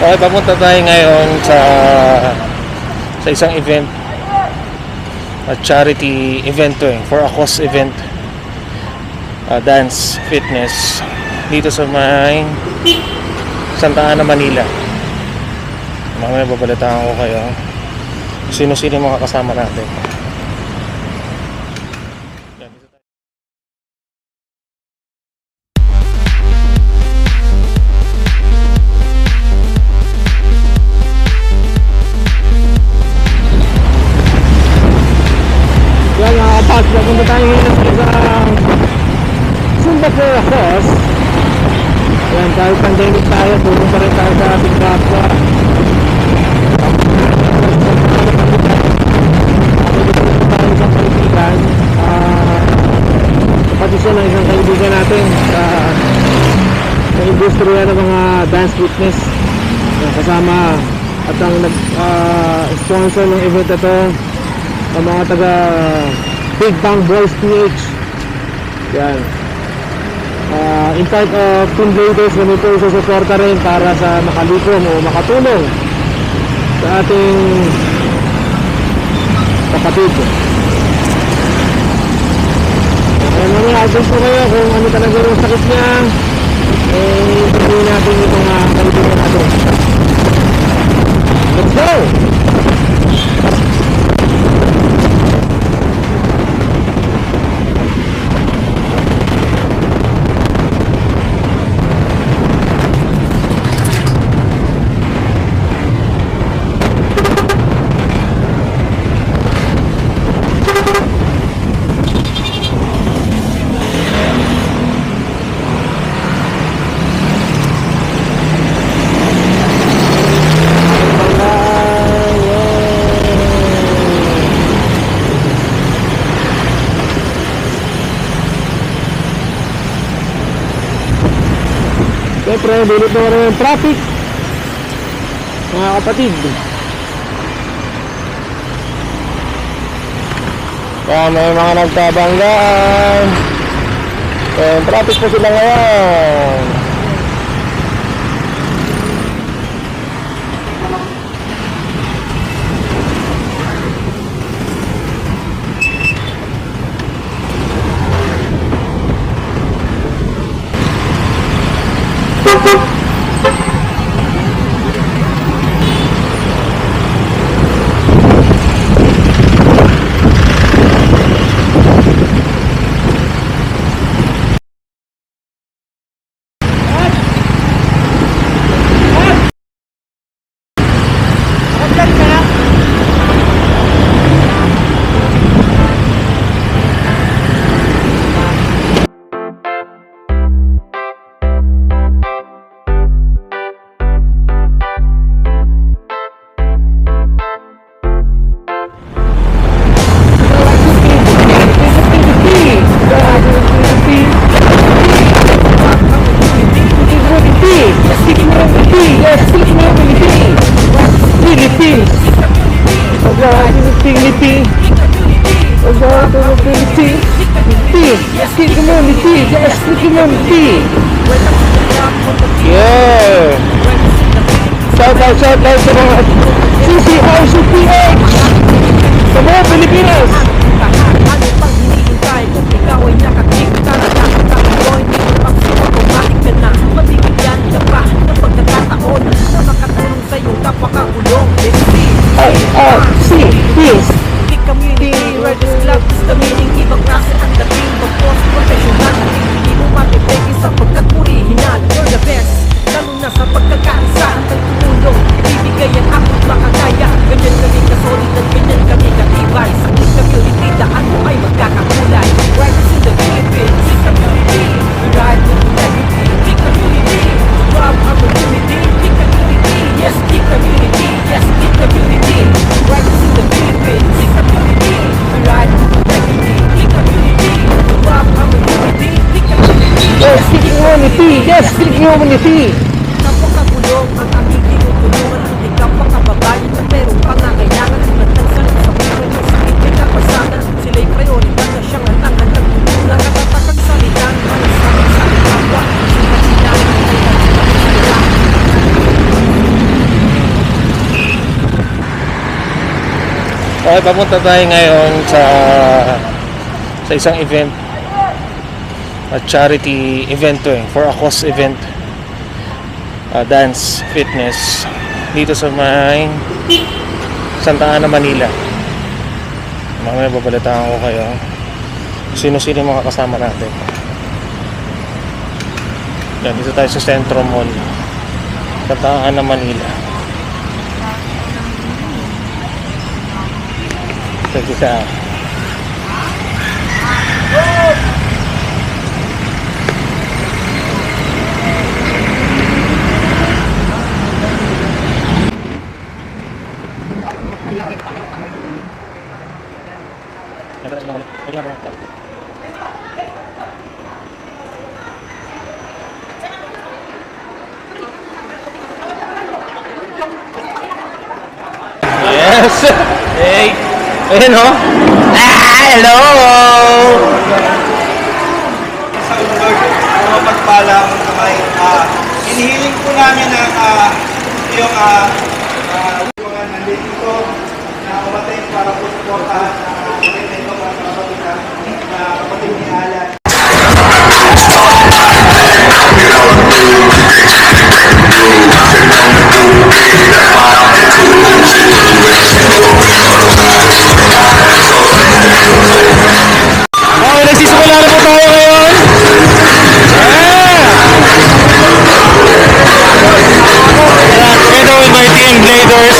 Okay, papunta tayo ngayon sa isang event, a charity event to for a cause event, dance fitness dito sa may Santa Ana, Manila. Mamaya babalitaan ko kayo sino-sino yung mga kasama natin. Napunta tayo ngayon sa isang Zumba for a Cause. Ayan, kahit pandemic tayo, pupunta rin tayo sa ating kapwa. Pupunta tayo sa kaibigan, pati siya ng isang kaibigan natin sa industriya ng mga dance fitness. Kasama at ang nag-sponsor ng event na to ang mga taga Big Bang Boys PH. Yan. In part of team leaders na nito susuporta rin para sa makalikom o makatulong sa ating kapatid. Kaya mga agos ko kayo kung ano talaga yung sakit niya, sabihin natin yung mga kaibigan natin. Let's go! Siyempre, dulot na rin yung traffic, mga kapatid. Kaya may mga nagtabanggaan. Kaya traffic po sila ngayon. Yeah! Shout out sa mga CCRCPH sa mga Pilipinas! Ano pang hinihintay kung ikaw ay nakakita na nakakataon, hindi mo pag-automatic ka na mabibigyan ka pa ng pagkakataon na makatulong sa iyong kapakakulong. CCRCPH Big community, Riders Club is the meaning, ibang klase ang dating, mag-post professional, hindi mo matipigil sapagkat original. You're the best, lalo na sa pagkakaisa ng tumulong, ibibigay ang akong makakaya. Ganyan kami kasolid at ganyan kami katibay, sa community daan mo ay magkakakulay. Riders in the Philippines, big community, we ride with integrity. Big community, love our community. Big community, yes, big community, yes, big community. Riders in the Philippines, big community, we ride with integrity. Big community, love our community. Big community, Yes, big community! Yes, big community! kapag-kulong ang aming tinutulungan ang ikaw pa kababayan na merong pangangailangan at nagtansalan sa puso ng sakit may kapasanan. Sila'y prioridad na siyang hantangan ng tulungan. Nakatakang salitan, malasakit sa kapwa. Sinasinaan ay nagsasalita. Okay, papunta tayo ngayon sa isang event. A charity event to for a cause event. Dance, fitness. Dito sa may Santa Ana, Manila. Mamaya babalitaan ko kayo sino-sino yung mga kasama natin. Yan, dito tayo sa Centro Mall, Santa Ana, Manila. Check this out. Yes! Hey! Ayun o! Hello! Sa Lord, mapagpalang kamay. Inihiling po namin na yung mga nandito na umatay para po supportahan ang ito para kapatid ni Alan. Okay, nagsisimula na po tayo ngayon. Together with my team Bladers.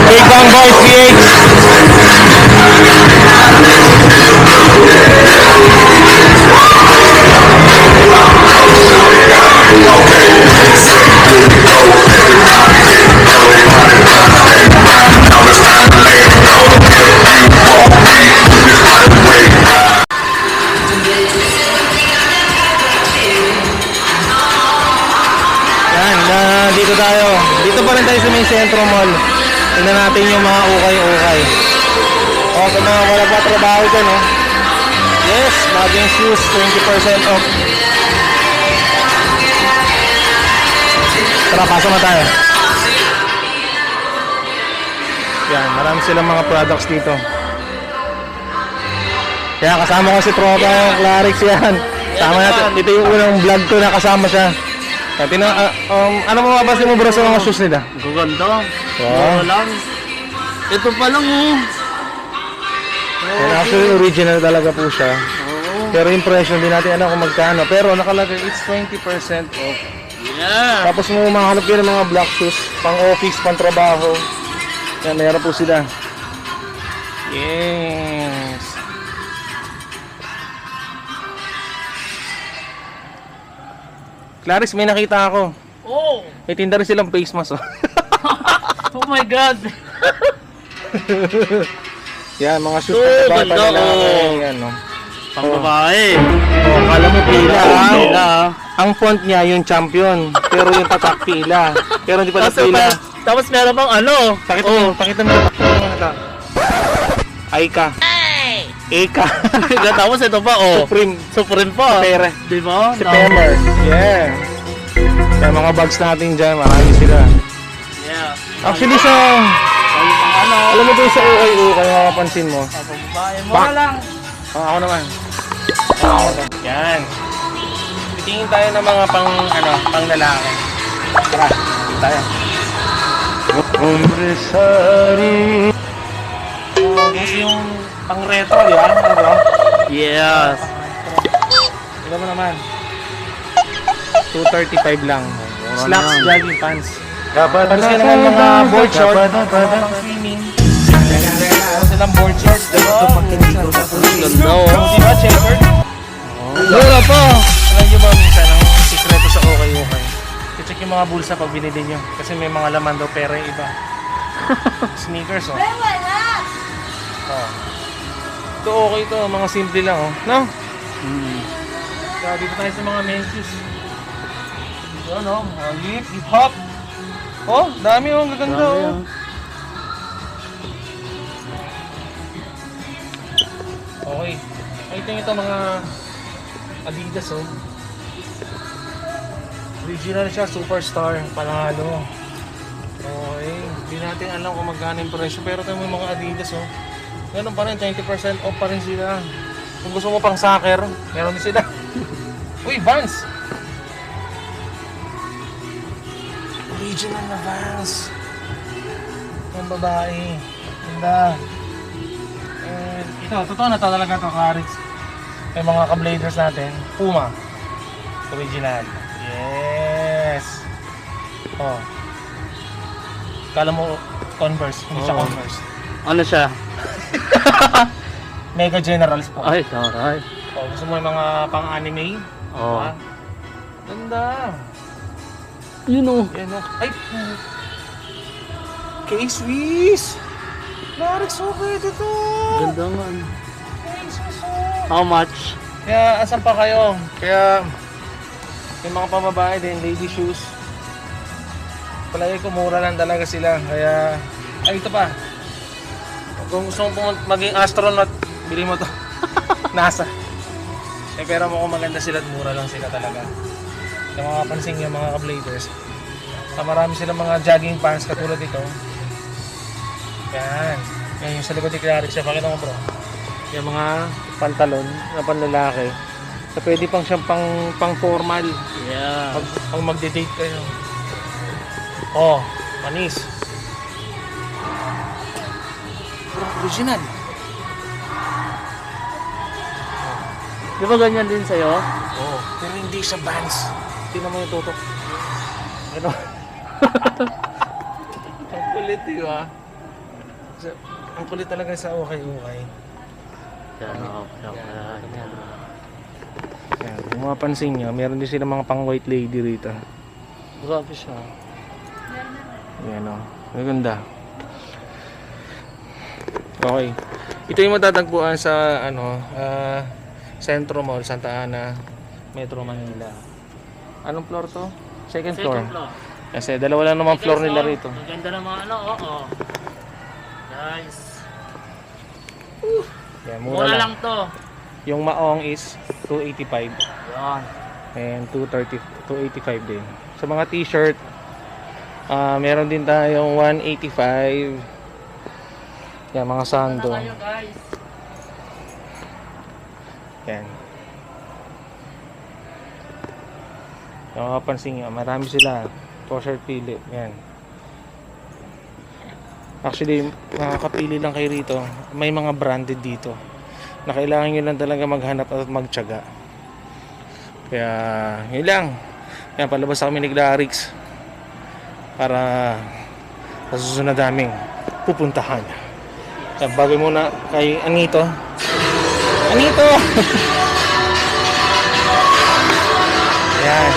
Big Bang Boys PH. Dito tayo. Dito pa rin tayo sa may Centro Mall. Tingnan natin yung mga ukay-ukay. O, sa mga wala pa trabaho dyan, oh. Yes, bagong shoes, 20% off. Tara, pasok na tayo. Yan, marami silang mga products dito. Kaya kasama ko si Tropa, yung Clarix yan. Kasama natin. Dito yung unang vlog ko na kasama siya. Ano mo mabasin mo bro sa mga shoes nila? Gaganda. Wow. Lang. Ito pa lang oh. And actually original talaga po siya. Pero impression din natin alam kung magkano. Pero nakalagay it's 20% off. Yeah. Tapos mo mahanap kayo ng mga black shoes, pang office, pang trabaho. Yan, meron po sila. Yes. Clarix, may nakita ako. Oh. May tinda rin silang face mask. Oh. Oh my God. Yan, mga shoes Oh, pang bata ganda, nila. oh. Yan, no. Pang babae. Oh, kala mo pila. Pila. Ang font niya yung champion, pero yung tatak pila. Pero hindi pala pila. Tapos meron bang ano? Pakita mo, pakita mo yung tatak. Aika. Eka. Tapos ito pa oh. Supreme. Supreme pa. Pere. Di ba? Si Pemer. Yeah. Kaya mga bags natin dyan, marami sila. Yeah. Actually sa, Ano? alam mo ba yung sa ukay-ukay, makapansin mo? Pang babae. Mura lang. Ako naman. Yan. Titingin tayo ng mga pang lalaki. Tara, tayo. Kasi yung pang retro, di ba? Ano ba? Yes. Alam mo naman. 235 lang. Slacks, jogging pants. Tapos yun naman mga board short. Pang swimming. Tapos silang board shorts. Ganda oh. Di ba, checkered? Mura pa. Alam nyo ba minsan ang sikreto sa okay-okay? I-check yung mga bulsa pag binili nyo. Kasi may mga laman daw pera yung iba. Sneakers oh. Oh. Ito okay to, mga simple lang oh. No? Kaya dito tayo sa mga men's shoes. Ito no, mga hip hop. Oh, dami oh, ang gaganda oh. Okay. Ay, ito mga Adidas oh. Original siya, superstar, panalo. Okay, hindi natin alam kung magkano yung presyo, pero tayo may mga Adidas oh. Ganun pa rin, 20% off pa rin sila. Kung gusto mo pang soccer, meron din sila. Uy, Vans! Original na Vans. Yung babae. Ganda. And ito, totoo na to talaga to, Clarix. Yung mga ka-bladers natin, Puma. Original. Yes! Oh. Kala mo Converse, hindi siya Oh. Converse. Ano siya? Mega Generals po. Ay, taray. Oh, gusto mo yung mga pang-anime? Oh. Ah, ganda. Yun o. Yan o. Ay! K-Swiss! Clarix, okay dito! Ganda nga. K-Swiss, How much? Kaya, asan pa kayo? Kaya, yung mga pamabae din, lady shoes. Palagi ko, mura lang talaga sila. Kaya, ay, ito pa. Kung gusto mo maging astronaut, bili mo to. NASA. Eh, pero mukhang maganda sila at mura lang sila talaga. Kung makapansin yung mga ka-bladers, marami silang mga jogging pants katulad ito. Yan. Yan yung sa likod ni Clarix. Pakita mo bro. Yung mga pantalon na panlalaki. So, pwede pang siyang pang formal. Yeah. Pag magde-date kayo. Oh, manis. Bro, original. Di ba ganyan din sa'yo? Oh, pero hindi siya Vans. Tingnan mo yung tutok. Ano? Ang kulit yun ah. Ang kulit talaga sa okay-okay. Yeah. Yan, kung mapansin nyo, meron din sila mga pang white lady rito. Grabe siya. Yan o, maganda. Okay. Ito yung matatagpuan sa Centro Mall, Santa Ana, Metro Manila. Anong floor to? Second floor. Kasi dalawa lang naman floor nila rito. Ang ganda ng mga ano, oo. Guys. Yan, Mura lang to. Yung maong is 285 Yan. and 285 din. Sa mga t-shirt, meron din tayong 185. Yan, mga sando. Ano kayo guys? Yan. Kung makapansin nyo, marami sila. Kosher pili. Yan. Actually, makakapili lang kayo rito. May mga branded dito na kailangan nyo lang talaga maghanap at magtiyaga. Kaya, yun lang. Yan, palabas kami ni Clarix para sa susunod naming pupuntahan. Yan, bagay muna kay Anito. Anito! Yan.